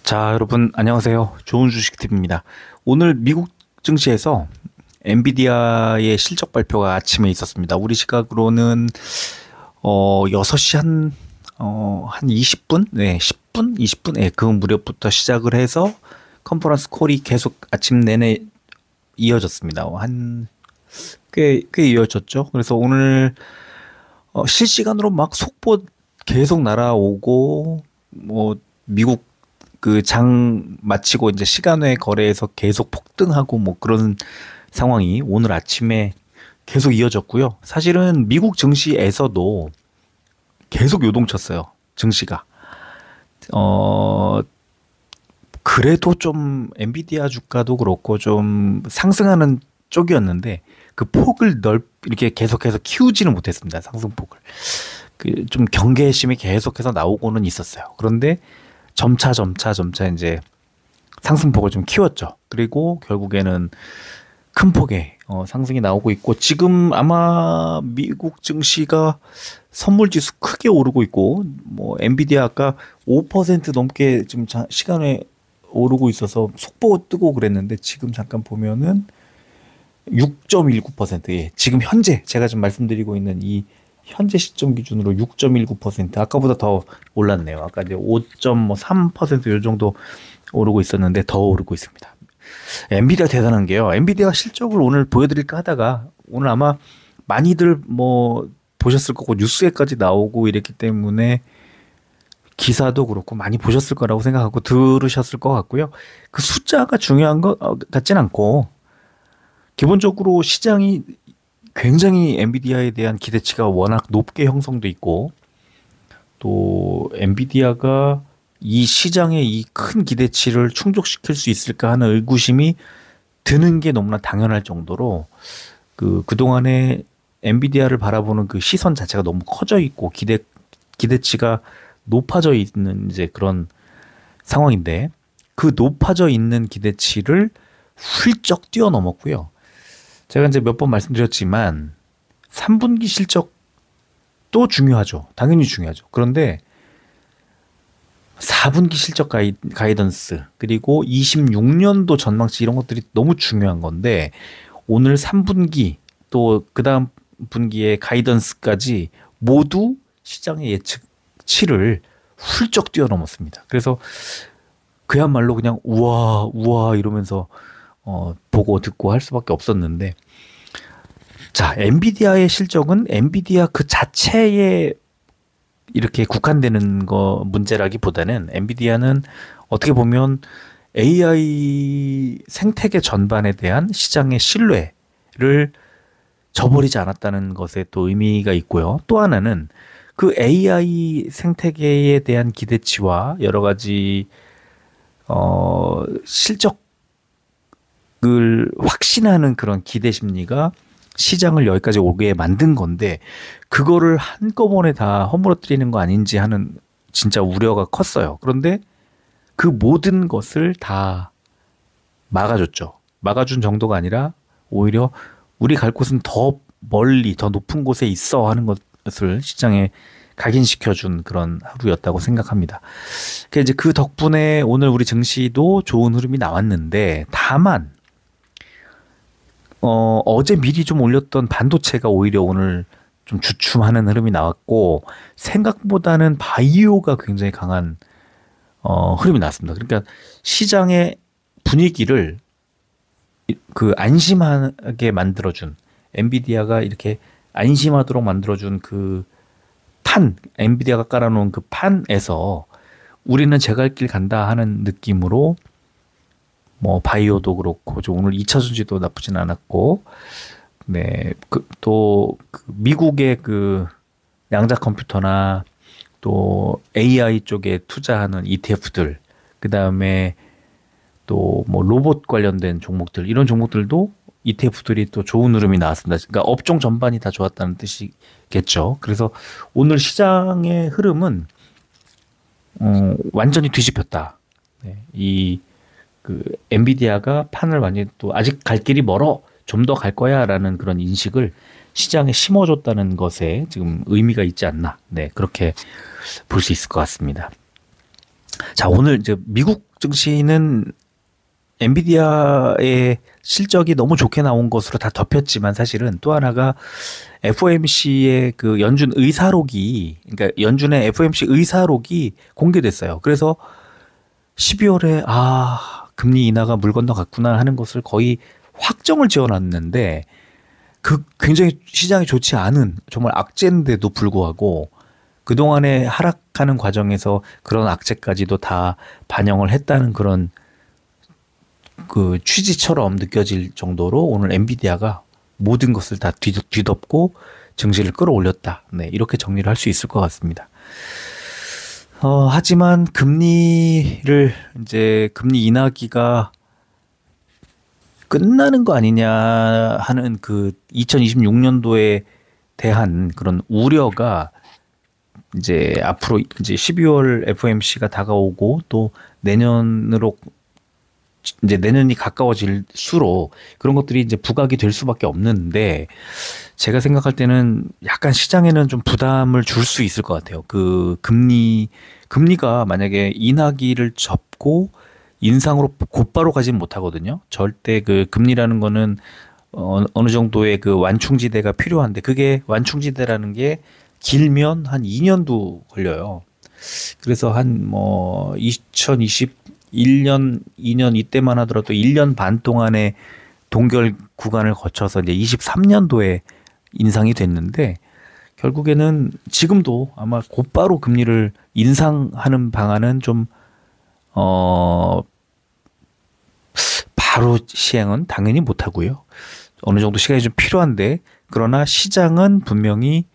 자, 여러분 안녕하세요. 좋은 주식팁입니다. 오늘 미국 증시에서 엔비디아의 실적 발표가 아침에 있었습니다. 우리 시각으로는 6시 한 20분? 네, 10분? 20분? 네, 그 무렵부터 시작을 해서 컨퍼런스 콜이 계속 아침 내내 이어졌습니다. 꽤 이어졌죠. 그래서 오늘 실시간으로 막 속보 계속 날아오고 미국 그 장 마치고 이제 시간외 거래에서 계속 폭등하고 그런 상황이 오늘 아침에 계속 이어졌고요. 사실은 미국 증시에서도 계속 요동쳤어요. 증시가. 그래도 좀 엔비디아 주가도 그렇고 좀 상승하는 쪽이었는데 그 폭을 이렇게 계속해서 키우지는 못했습니다. 상승폭을. 그 좀 경계심이 계속해서 나오고는 있었어요. 그런데 점차 이제 상승폭을 좀 키웠죠. 그리고 결국에는 큰 폭의 상승이 나오고 있고, 지금 아마 미국 증시가 선물 지수 크게 오르고 있고, 엔비디아 아까 5% 넘게 지금 시간에 오르고 있어서 속보 뜨고 그랬는데, 지금 잠깐 보면은 6.19%. 예, 지금 현재 제가 지금 말씀드리고 있는 이 현재 시점 기준으로 6.19%, 아까보다 더 올랐네요. 아까 이제 5.3% 요 정도 오르고 있었는데 더 오르고 있습니다. 엔비디아 대단한 게요. 엔비디아 실적을 오늘 보여드릴까 하다가 오늘 아마 많이들 보셨을 거고 뉴스에까지 나오고 이랬기 때문에 기사도 그렇고 많이 보셨을 거라고 생각하고 들으셨을 것 같고요. 그 숫자가 중요한 것 같진 않고, 기본적으로 시장이 굉장히 엔비디아에 대한 기대치가 워낙 높게 형성돼 있고, 또 엔비디아가 이 시장의 이 큰 기대치를 충족시킬 수 있을까 하는 의구심이 드는 게 너무나 당연할 정도로 그동안에 엔비디아를 바라보는 그 시선 자체가 너무 커져 있고 기대치가 높아져 있는 이제 그런 상황인데, 그 높아져 있는 기대치를 훌쩍 뛰어넘었고요. 제가 이제 몇 번 말씀드렸지만 3분기 실적도 중요하죠. 당연히 중요하죠. 그런데 4분기 실적 가이던스, 그리고 26년도 전망치, 이런 것들이 너무 중요한 건데, 오늘 3분기 또 그 다음 분기의 가이던스까지 모두 시장의 예측치를 훌쩍 뛰어넘었습니다. 그래서 그야말로 그냥 우와 이러면서 보고 듣고 할 수밖에 없었는데, 자, 엔비디아의 실적은 엔비디아 그 자체에 이렇게 국한되는 거 문제라기보다는, 엔비디아는 어떻게 보면 AI 생태계 전반에 대한 시장의 신뢰를 저버리지 않았다는 것에 또 의미가 있고요. 또 하나는 그 AI 생태계에 대한 기대치와 여러 가지 실적을 확신하는 그런 기대 심리가 시장을 여기까지 오게 만든 건데, 그거를 한꺼번에 다 허물어뜨리는 거 아닌지 하는 진짜 우려가 컸어요. 그런데 그 모든 것을 다 막아줬죠. 막아준 정도가 아니라 오히려 우리 갈 곳은 더 멀리 더 높은 곳에 있어 하는 것을 시장에 각인시켜준 그런 하루였다고 생각합니다. 이제 그 덕분에 오늘 우리 증시도 좋은 흐름이 나왔는데, 다만 어제 미리 좀 올렸던 반도체가 오히려 오늘 좀 주춤하는 흐름이 나왔고, 생각보다는 바이오가 굉장히 강한 흐름이 나왔습니다. 그러니까 시장의 분위기를 그 안심하게 만들어준, 엔비디아가 이렇게 안심하도록 만들어준 그 엔비디아가 깔아놓은 그 판에서 우리는 제 갈 길 간다 하는 느낌으로, 바이오도 그렇고, 오늘 2차 전지도 나쁘진 않았고, 네, 또 미국의 그 양자 컴퓨터나 또 AI 쪽에 투자하는 ETF들, 그 다음에 또 로봇 관련된 종목들, 이런 종목들도 ETF들이 또 좋은 흐름이 나왔습니다. 그러니까 업종 전반이 다 좋았다는 뜻이겠죠. 그래서 오늘 시장의 흐름은 완전히 뒤집혔다. 네, 엔비디아가 판을 완전히, 또 아직 갈 길이 멀어, 좀 더 갈 거야 라는 그런 인식을 시장에 심어줬다는 것에 지금 의미가 있지 않나. 네, 그렇게 볼 수 있을 것 같습니다. 자, 오늘 이제 미국 증시는 엔비디아의 실적이 너무 좋게 나온 것으로 다 덮였지만 사실은 또 하나가 FOMC의 그 연준 의사록이, 그러니까 연준의 FOMC 의사록이 공개됐어요. 그래서 12월에 금리 인하가 물 건너갔구나 하는 것을 거의 확정을 지어놨는데, 그 굉장히 시장이 좋지 않은 정말 악재인데도 불구하고 그동안에 하락하는 과정에서 그런 악재까지도 다 반영을 했다는 그런 그 취지처럼 느껴질 정도로 오늘 엔비디아가 모든 것을 다 뒤덮고 증시를 끌어올렸다. 네, 이렇게 정리를 할 수 있을 것 같습니다. 하지만 금리 인하기가 끝나는 거 아니냐 하는 그 2026년도에 대한 그런 우려가 이제 앞으로 이제 12월 FOMC가 다가오고 또 내년이 가까워질수록 그런 것들이 이제 부각이 될 수밖에 없는데, 제가 생각할 때는 약간 시장에는 좀 부담을 줄 수 있을 것 같아요. 그 금리가 만약에 인하기를 접고 인상으로 곧바로 가진 못하거든요. 절대 그 금리라는 거는 어느 정도의 그 완충지대가 필요한데, 그게 완충지대라는 게 길면 한 2년도 걸려요. 그래서 한 2021년, 2년 이때만 하더라도 1년 반 동안의 동결 구간을 거쳐서 이제 23년도에 인상이 됐는데, 결국에는 지금도 아마 곧바로 금리를 인상하는 방안은 좀 바로 시행은 당연히 못 하고요. 어느 정도 시간이 좀 필요한데, 그러나 시장은 분명히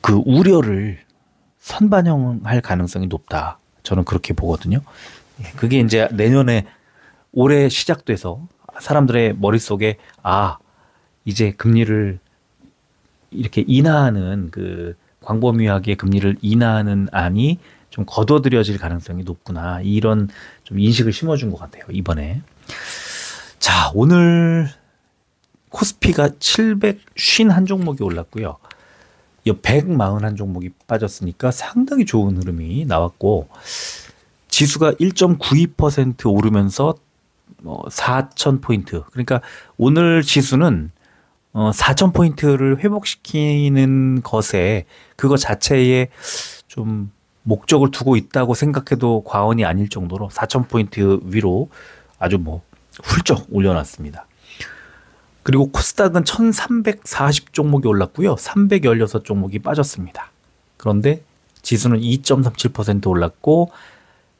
그 우려를 선반영할 가능성이 높다. 저는 그렇게 보거든요. 그게 이제 내년에 올해 시작돼서 사람들의 머릿속에 이제 금리를 이렇게 인하하는, 그 광범위하게 금리를 인하하는 안이 좀 거둬들여질 가능성이 높구나, 이런 좀 인식을 심어준 것 같아요, 이번에. 자, 오늘 코스피가 751종목이 올랐고요. 141종목이 빠졌으니까 상당히 좋은 흐름이 나왔고, 지수가 1.92% 오르면서 4,000포인트. 그러니까 오늘 지수는 4,000포인트를 회복시키는 것에, 그거 자체에 좀 목적을 두고 있다고 생각해도 과언이 아닐 정도로 4,000포인트 위로 아주 훌쩍 올려놨습니다. 그리고 코스닥은 1,340종목이 올랐고요. 316종목이 빠졌습니다. 그런데 지수는 2.37% 올랐고,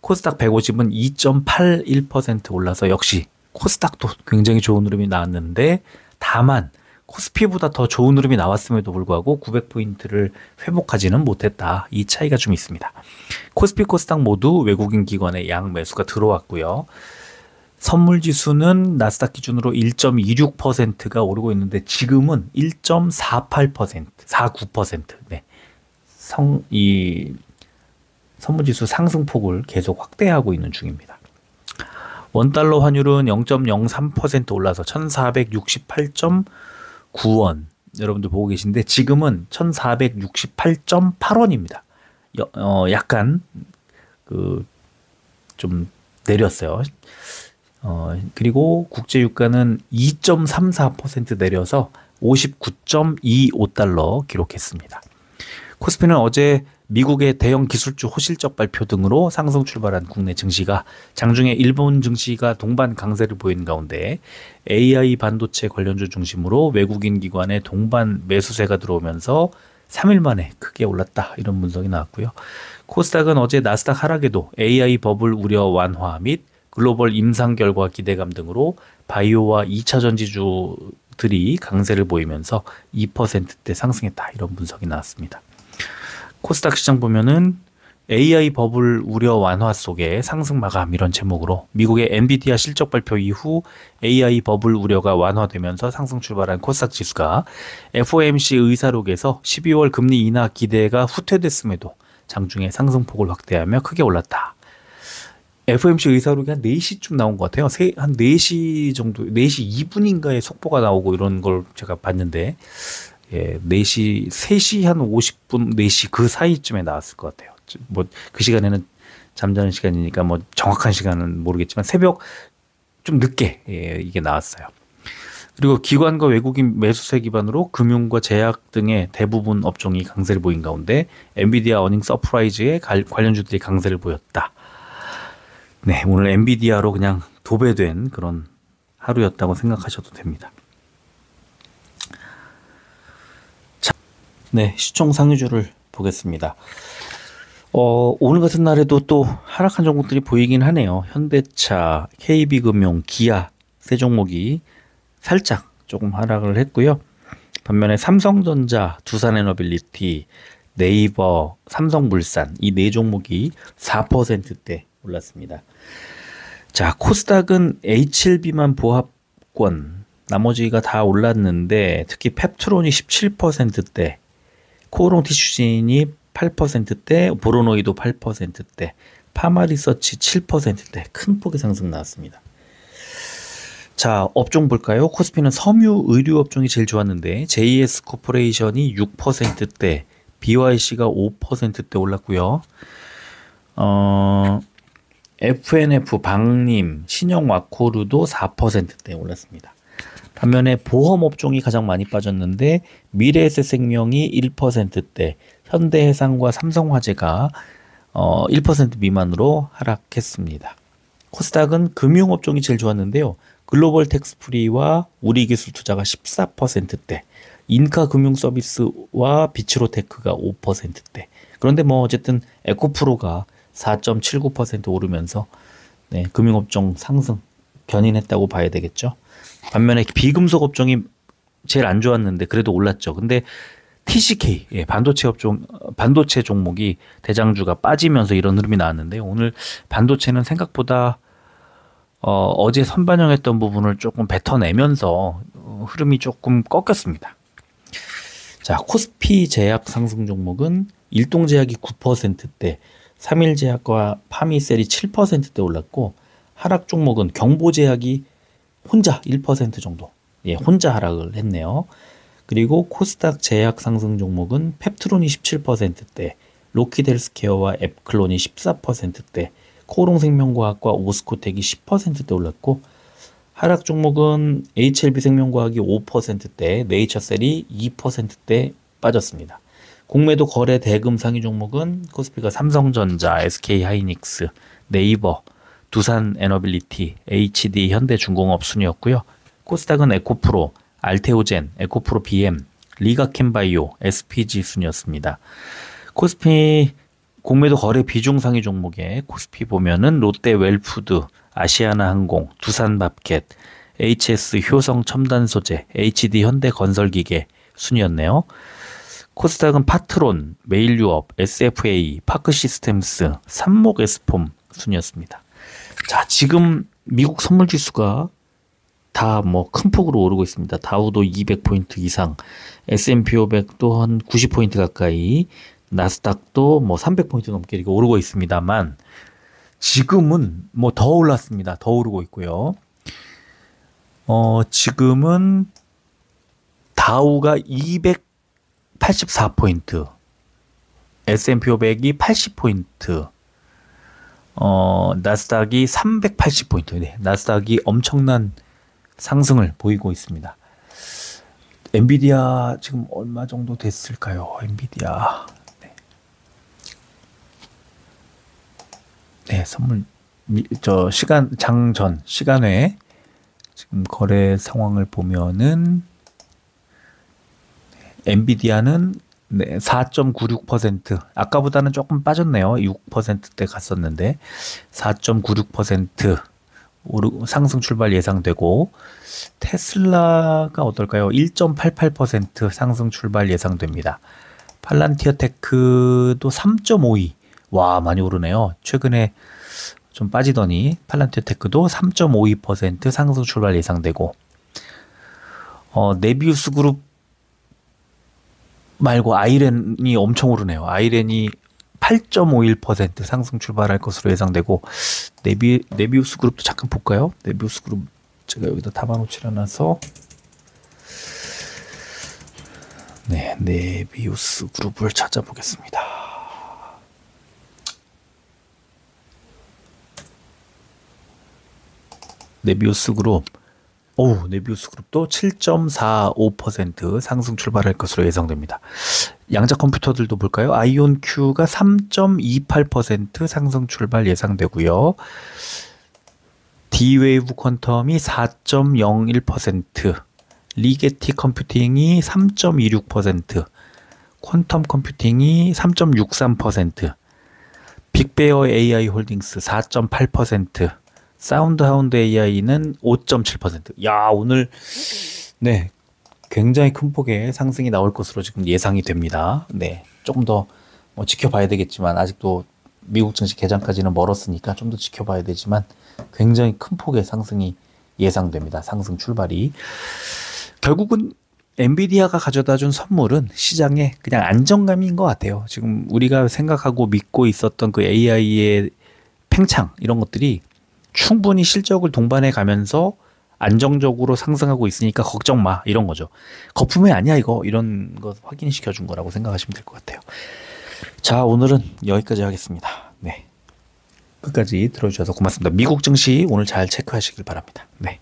코스닥 150은 2.81% 올라서 역시 코스닥도 굉장히 좋은 흐름이 나왔는데, 다만 코스피보다 더 좋은 흐름이 나왔음에도 불구하고 900포인트를 회복하지는 못했다. 이 차이가 좀 있습니다. 코스피, 코스닥 모두 외국인 기관의 양 매수가 들어왔고요. 선물지수는 나스닥 기준으로 1.26%가 오르고 있는데, 지금은 1.48%, 49%. 네. 이 선물지수 상승폭을 계속 확대하고 있는 중입니다. 원달러 환율은 0.03% 올라서 1468.9원. 여러분들 보고 계신데, 지금은 1468.8원입니다. 약간 좀 내렸어요. 그리고 국제유가는 2.34% 내려서 59.25달러 기록했습니다. 코스피는 어제 미국의 대형 기술주 호실적 발표 등으로 상승 출발한 국내 증시가 장중에 일본 증시가 동반 강세를 보이는 가운데 AI 반도체 관련주 중심으로 외국인 기관의 동반 매수세가 들어오면서 3일 만에 크게 올랐다, 이런 분석이 나왔고요. 코스닥은 어제 나스닥 하락에도 AI 버블 우려 완화 및 글로벌 임상 결과 기대감 등으로 바이오와 2차 전지주들이 강세를 보이면서 2%대 상승했다, 이런 분석이 나왔습니다. 코스닥 시장 보면은 AI 버블 우려 완화 속에 상승 마감, 이런 제목으로 미국의 엔비디아 실적 발표 이후 AI 버블 우려가 완화되면서 상승 출발한 코스닥 지수가 FOMC 의사록에서 12월 금리 인하 기대가 후퇴됐음에도 장중에 상승폭을 확대하며 크게 올랐다. FOMC 의사록이 한 4시쯤 나온 것 같아요. 한 4시 정도, 4시 2분인가에 속보가 나오고 이런 걸 제가 봤는데, 예, 4시, 3시 한 50분, 4시 그 사이쯤에 나왔을 것 같아요. 뭐, 그 시간에는 잠자는 시간이니까 뭐 정확한 시간은 모르겠지만 새벽 좀 늦게, 예, 이게 나왔어요. 그리고 기관과 외국인 매수세 기반으로 금융과 제약 등의 대부분 업종이 강세를 보인 가운데 엔비디아 어닝 서프라이즈에 관련주들이 강세를 보였다. 네, 오늘 엔비디아로 그냥 도배된 그런 하루였다고 생각하셔도 됩니다. 자, 네, 시총 상위주를 보겠습니다. 오늘 같은 날에도 또 하락한 종목들이 보이긴 하네요. 현대차, KB금융, 기아 세 종목이 살짝 조금 하락을 했고요. 반면에 삼성전자, 두산에너빌리티, 네이버, 삼성물산 이 네 종목이 4%대 올랐습니다. 자, 코스닥은 H7비만 보합권 나머지가 다 올랐는데 특히 펩트론이 17%대, 코오롱 티슈진이 8%대, 보로노이도 8%대, 파마리서치 7%대 큰 폭의 상승 나왔습니다. 자, 업종 볼까요? 코스피는 섬유 의류 업종이 제일 좋았는데 JS 코퍼레이션이 6%대, BYC가 5%대 올랐고요. FNF, 방림, 신영 와코르도 4%대 올랐습니다. 반면에 보험 업종이 가장 많이 빠졌는데 미래에셋생명이 1%대, 현대해상과 삼성화재가 1% 미만으로 하락했습니다. 코스닥은 금융업종이 제일 좋았는데요. 글로벌 텍스프리와 우리기술투자가 14%대, 인카금융서비스와 비츠로테크가 5%대. 그런데 뭐 어쨌든 에코프로가 4.79% 오르면서 네, 금융업종 상승 견인했다고 봐야 되겠죠. 반면에 비금속 업종이 제일 안 좋았는데 그래도 올랐죠. 근데 TCK, 예, 반도체 종목이 대장주가 빠지면서 이런 흐름이 나왔는데 오늘 반도체는 생각보다 어제 선반영했던 부분을 조금 뱉어내면서 흐름이 조금 꺾였습니다. 자, 코스피 제약 상승 종목은 일동제약이 9%대, 3일제약과 파미셀이 7%대 올랐고 하락 종목은 경보제약이 혼자 1% 정도, 예, 혼자 하락을 했네요. 그리고 코스닥 제약 상승 종목은 펩트론이 17%대, 로키드헬스케어와 앱클론이 14%대, 코오롱생명과학과 오스코텍이 10%대 올랐고 하락 종목은 HLB생명과학이 5%대, 네이처셀이 2%대 빠졌습니다. 공매도 거래 대금 상위 종목은 코스피가 삼성전자, SK하이닉스, 네이버, 두산에너빌리티, HD 현대중공업 순이었고요. 코스닥은 에코프로, 알테오젠, 에코프로 BM, 리가캠바이오, SPG 순이었습니다. 코스피 공매도 거래 비중 상위 종목에 코스피 보면은 롯데 웰푸드, 아시아나항공, 두산밥켓, HS 효성 첨단소재, HD 현대건설기계 순이었네요. 코스닥은 파트론, 메일유업, SFA, 파크시스템스, 삼목에스폼 순이었습니다. 자, 지금 미국 선물지수가 다 뭐 큰 폭으로 오르고 있습니다. 다우도 200포인트 이상, S&P 500도 한 90포인트 가까이, 나스닥도 뭐 300포인트 넘게 이렇게 오르고 있습니다만 지금은 뭐 더 올랐습니다. 더 오르고 있고요. 지금은 다우가 284포인트, S&P 500이 80포인트, 나스닥이 380포인트, 네, 나스닥이 엄청난 상승을 보이고 있습니다. 엔비디아 지금 얼마 정도 됐을까요? 엔비디아. 네, 선물 장전 시간외 지금 거래 상황을 보면은 엔비디아는 네, 4.96%, 아까보다는 조금 빠졌네요. 6%대 갔었는데 4.96% 상승 출발 예상되고, 테슬라가 어떨까요? 1.88% 상승 출발 예상됩니다. 팔란티어 테크도 3.52%, 와, 많이 오르네요. 최근에 좀 빠지더니 팔란티어 테크도 3.52% 상승 출발 예상되고, 네비우스 그룹 말고 아이렌이 엄청 오르네요. 아이렌이 8.51% 상승 출발할 것으로 예상되고, 네비우스 그룹도 잠깐 볼까요? 네비우스 그룹 제가 여기다 담아놓지 않아서, 네, 네비우스 그룹을 찾아보겠습니다. 네비우스 그룹. 네비우스 그룹도 7.45% 상승 출발할 것으로 예상됩니다. 양자 컴퓨터들도 볼까요? 아이온 Q가 3.28% 상승 출발 예상되고요. D-웨이브 퀀텀이 4.01%, 리게티 컴퓨팅이 3.26%, 퀀텀 컴퓨팅이 3.63%, 빅베어 AI 홀딩스 4.8%, 사운드 하운드 AI는 5.7%. 야, 오늘 네, 굉장히 큰 폭의 상승이 나올 것으로 지금 예상이 됩니다. 네, 조금 더 지켜봐야 되겠지만 아직도 미국 증시 개장까지는 멀었으니까 좀 더 지켜봐야 되지만 굉장히 큰 폭의 상승이 예상됩니다. 상승 출발이. 결국은 엔비디아가 가져다 준 선물은 시장에 그냥 안정감인 것 같아요. 지금 우리가 생각하고 믿고 있었던 그 AI의 팽창 이런 것들이 충분히 실적을 동반해 가면서 안정적으로 상승하고 있으니까 걱정 마 이런 거죠. 거품이 아니야 이거 이런 거 확인시켜 준 거라고 생각하시면 될 것 같아요. 자, 오늘은 여기까지 하겠습니다. 네, 끝까지 들어주셔서 고맙습니다. 미국 증시 오늘 잘 체크하시길 바랍니다. 네.